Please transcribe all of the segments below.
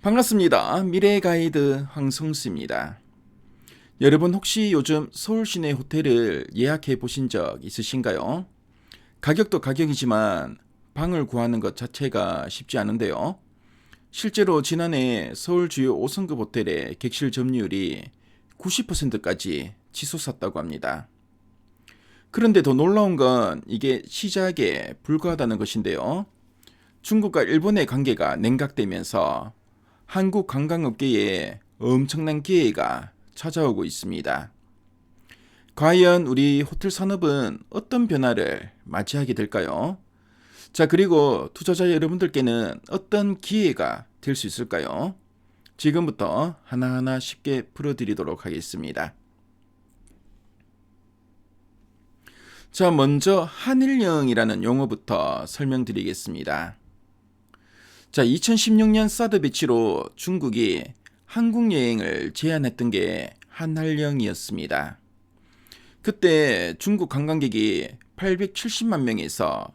반갑습니다. 미래 가이드 황성수입니다. 여러분 혹시 요즘 서울 시내 호텔을 예약해 보신 적 있으신가요? 가격도 가격이지만 방을 구하는 것 자체가 쉽지 않은데요. 실제로 지난해 서울 주요 5성급 호텔의 객실 점유율이 90%까지 치솟았다고 합니다. 그런데 더 놀라운 건 이게 시작에 불과하다는 것인데요. 중국과 일본의 관계가 냉각되면서 한국 관광업계에 엄청난 기회가 찾아오고 있습니다. 과연 우리 호텔 산업은 어떤 변화를 맞이하게 될까요? 자, 그리고 투자자 여러분들께는 어떤 기회가 될 수 있을까요? 지금부터 하나하나 쉽게 풀어드리도록 하겠습니다. 자, 먼저 한일령이라는 용어부터 설명드리겠습니다. 자, 2016년 사드 배치로 중국이 한국 여행을 제한했던 게 한한령이었습니다. 그때 중국 관광객이 870만 명에서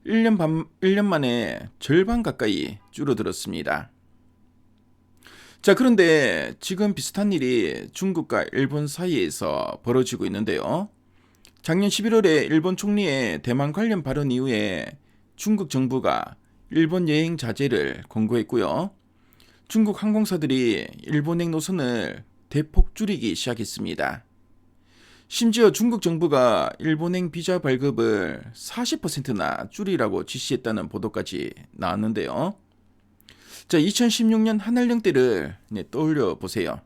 1년 만에 절반 가까이 줄어들었습니다. 자, 그런데 지금 비슷한 일이 중국과 일본 사이에서 벌어지고 있는데요. 작년 11월에 일본 총리의 대만 관련 발언 이후에 중국 정부가 일본 여행 자제를 권고했고요. 중국 항공사들이 일본행 노선을 대폭 줄이기 시작했습니다. 심지어 중국 정부가 일본행 비자 발급을 40%나 줄이라고 지시했다는 보도까지 나왔는데요. 자, 2016년 한일령 때를 떠올려 보세요.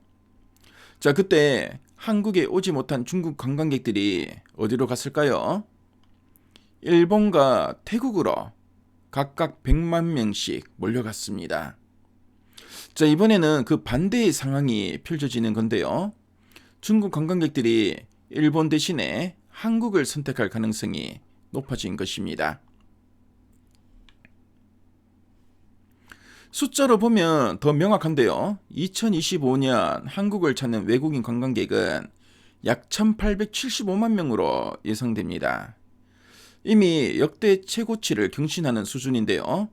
자, 그때 한국에 오지 못한 중국 관광객들이 어디로 갔을까요? 일본과 태국으로 각각 100만 명씩 몰려갔습니다. 자, 이번에는 그 반대의 상황이 펼쳐지는 건데요. 중국 관광객들이 일본 대신에 한국을 선택할 가능성이 높아진 것입니다. 숫자로 보면 더 명확한데요. 2025년 한국을 찾는 외국인 관광객은 약 1875만 명으로 예상됩니다. 이미 역대 최고치를 경신하는 수준인데요.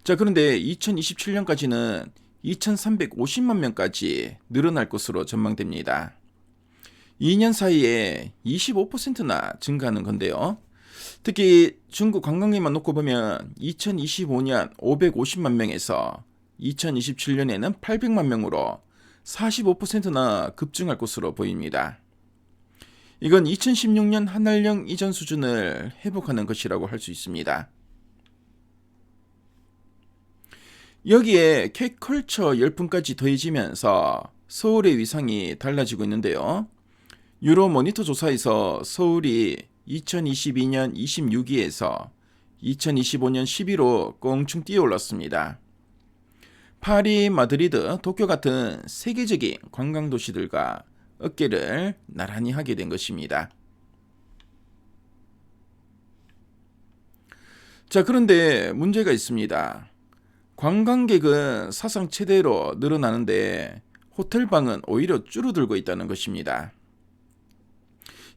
자, 그런데 2027년까지는 2350만 명까지 늘어날 것으로 전망됩니다. 2년 사이에 25%나 증가하는 건데요. 특히 중국 관광객만 놓고 보면 2025년 550만 명에서 2027년에는 800만 명으로 45%나 급증할 것으로 보입니다. 이건 2016년 한일령 이전 수준을 회복하는 것이라고 할 수 있습니다. 여기에 K컬처 열풍까지 더해지면서 서울의 위상이 달라지고 있는데요. 유로 모니터 조사에서 서울이 2022년 26위에서 2025년 10위로 껑충 뛰어올랐습니다. 파리, 마드리드, 도쿄 같은 세계적인 관광도시들과 어깨를 나란히 하게 된 것입니다. 자, 그런데 문제가 있습니다. 관광객은 사상 최대로 늘어나는데 호텔방은 오히려 줄어들고 있다는 것입니다.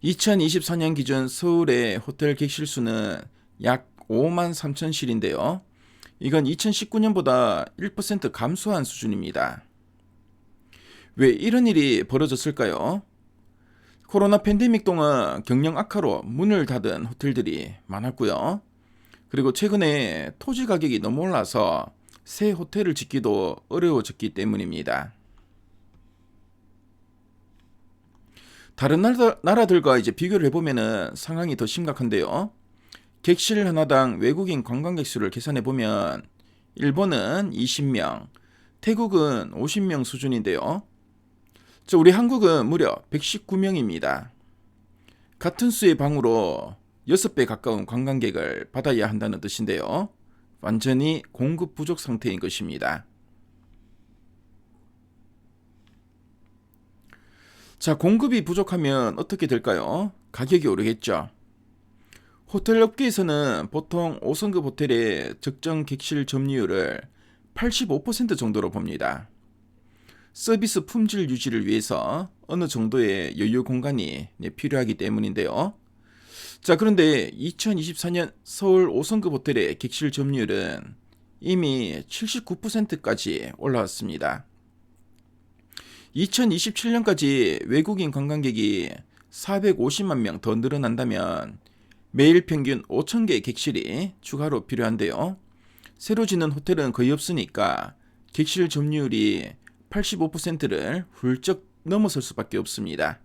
2024년 기준 서울의 호텔 객실 수는 약 5만 3천 실인데요. 이건 2019년보다 1% 감소한 수준입니다. 왜 이런 일이 벌어졌을까요? 코로나 팬데믹 동안 경영 악화로 문을 닫은 호텔들이 많았고요. 그리고 최근에 토지 가격이 너무 올라서 새 호텔을 짓기도 어려워졌기 때문입니다. 다른 나라들과 비교를 해보면 상황이 더 심각한데요. 객실 하나당 외국인 관광객 수를 계산해 보면 일본은 20명, 태국은 50명 수준인데요. 우리 한국은 무려 119명입니다. 같은 수의 방으로 6배 가까운 관광객을 받아야 한다는 뜻인데요. 완전히 공급 부족 상태인 것입니다. 자, 공급이 부족하면 어떻게 될까요? 가격이 오르겠죠. 호텔 업계에서는 보통 5성급 호텔의 적정 객실 점유율을 85% 정도로 봅니다. 서비스 품질 유지를 위해서 어느 정도의 여유 공간이 필요하기 때문인데요. 자, 그런데 2024년 서울 5성급 호텔의 객실 점유율은 이미 79%까지 올라왔습니다. 2027년까지 외국인 관광객이 450만 명 더 늘어난다면 매일 평균 5,000개 객실이 추가로 필요한데요. 새로 짓는 호텔은 거의 없으니까 객실 점유율이 85%를 훌쩍 넘어설 수밖에 없습니다.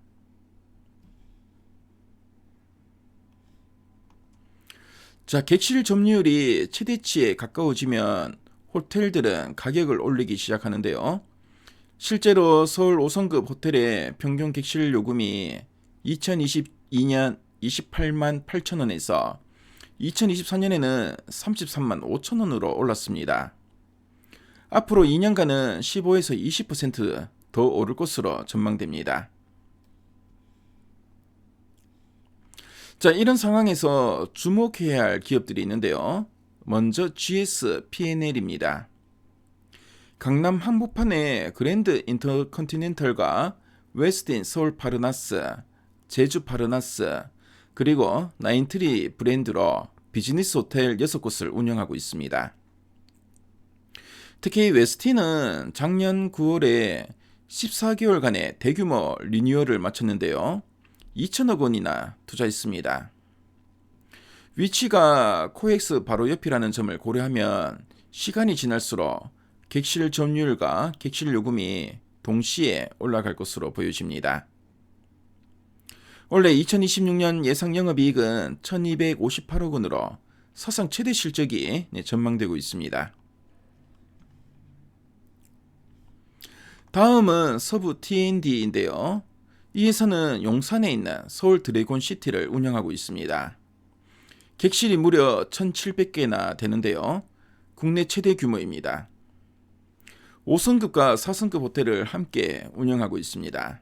자, 객실 점유율이 최대치에 가까워지면 호텔들은 가격을 올리기 시작하는데요. 실제로 서울 5성급 호텔의 평균 객실 요금이 2022년 28만 8천 원에서 2024년에는 33만 5천 원으로 올랐습니다. 앞으로 2년간은 15에서 20% 더 오를 것으로 전망됩니다. 자, 이런 상황에서 주목해야 할 기업들이 있는데요. 먼저 GS P&L입니다. 강남 한복판의 그랜드 인터컨티넨탈과 웨스틴 서울 파르나스, 제주 파르나스, 그리고 나인트리 브랜드로 비즈니스 호텔 6곳을 운영하고 있습니다. 특히 웨스틴은 작년 9월에 14개월간의 대규모 리뉴얼을 마쳤는데요. 2천억 원이나 투자했습니다. 위치가 코엑스 바로 옆이라는 점을 고려하면 시간이 지날수록 객실 점유율과 객실 요금이 동시에 올라갈 것으로 보여집니다. 원래 2026년 예상 영업이익은 1258억 원으로 사상 최대 실적이 전망되고 있습니다. 다음은 서부 T&D인데요. 이 회사는 용산에 있는 서울 드래곤시티를 운영하고 있습니다. 객실이 무려 1,700개나 되는데요. 국내 최대 규모입니다. 5성급과 4성급 호텔을 함께 운영하고 있습니다.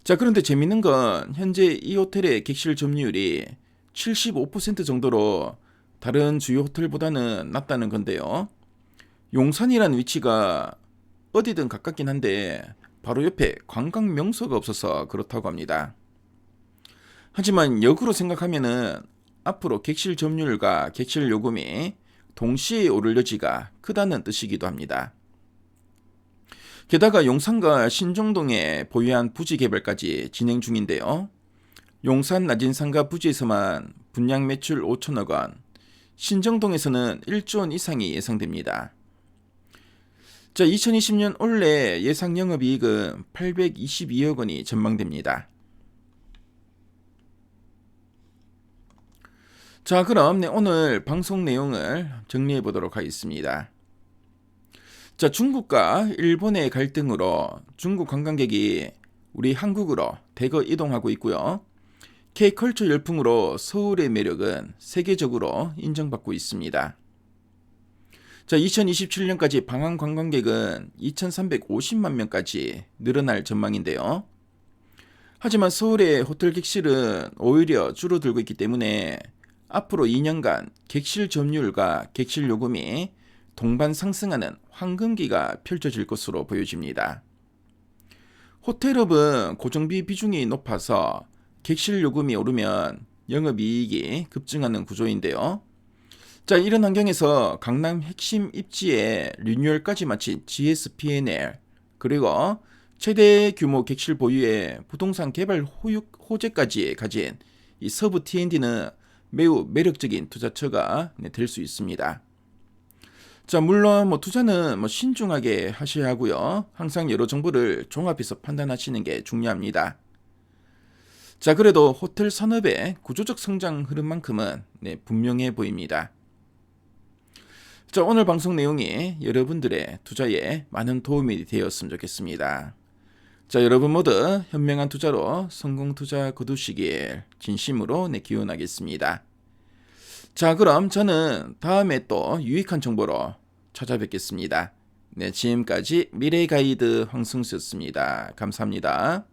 자, 그런데 재밌는 건 현재 이 호텔의 객실 점유율이 75% 정도로 다른 주요 호텔보다는 낮다는 건데요. 용산이라는 위치가 어디든 가깝긴 한데 바로 옆에 관광 명소가 없어서 그렇다고 합니다. 하지만 역으로 생각하면은 앞으로 객실 점유율과 객실 요금이 동시에 오를 여지가 크다는 뜻이기도 합니다. 게다가 용산과 신정동에 보유한 부지 개발까지 진행 중인데요. 용산 나진상가 부지에서만 분양 매출 5천억 원, 신정동에서는 1조 원 이상이 예상됩니다. 자, 2020년 올해 예상 영업이익은 822억 원이 전망됩니다. 자, 그럼 오늘 방송 내용을 정리해 보도록 하겠습니다. 자, 중국과 일본의 갈등으로 중국 관광객이 우리 한국으로 대거 이동하고 있고요. K컬처 열풍으로 서울의 매력은 세계적으로 인정받고 있습니다. 자, 2027년까지 방한 관광객은 2,350만 명까지 늘어날 전망인데요. 하지만 서울의 호텔 객실은 오히려 줄어들고 있기 때문에 앞으로 2년간 객실 점유율과 객실 요금이 동반 상승하는 황금기가 펼쳐질 것으로 보여집니다. 호텔업은 고정비 비중이 높아서 객실 요금이 오르면 영업이익이 급증하는 구조인데요. 자, 이런 환경에서 강남 핵심 입지에 리뉴얼까지 마친 GS P&L, 그리고 최대 규모 객실 보유의 부동산 개발 호재까지 가진 이 서부 T&D는 매우 매력적인 투자처가 될 수 있습니다. 자, 물론 투자는 신중하게 하셔야 하고요. 항상 여러 정보를 종합해서 판단하시는 게 중요합니다. 자, 그래도 호텔 산업의 구조적 성장 흐름만큼은 분명해 보입니다. 자, 오늘 방송 내용이 여러분들의 투자에 많은 도움이 되었으면 좋겠습니다. 자, 여러분 모두 현명한 투자로 성공 투자 거두시길 진심으로 기원하겠습니다. 자, 그럼 저는 다음에 또 유익한 정보로 찾아뵙겠습니다. 네, 지금까지 미래가이드 황승수였습니다. 감사합니다.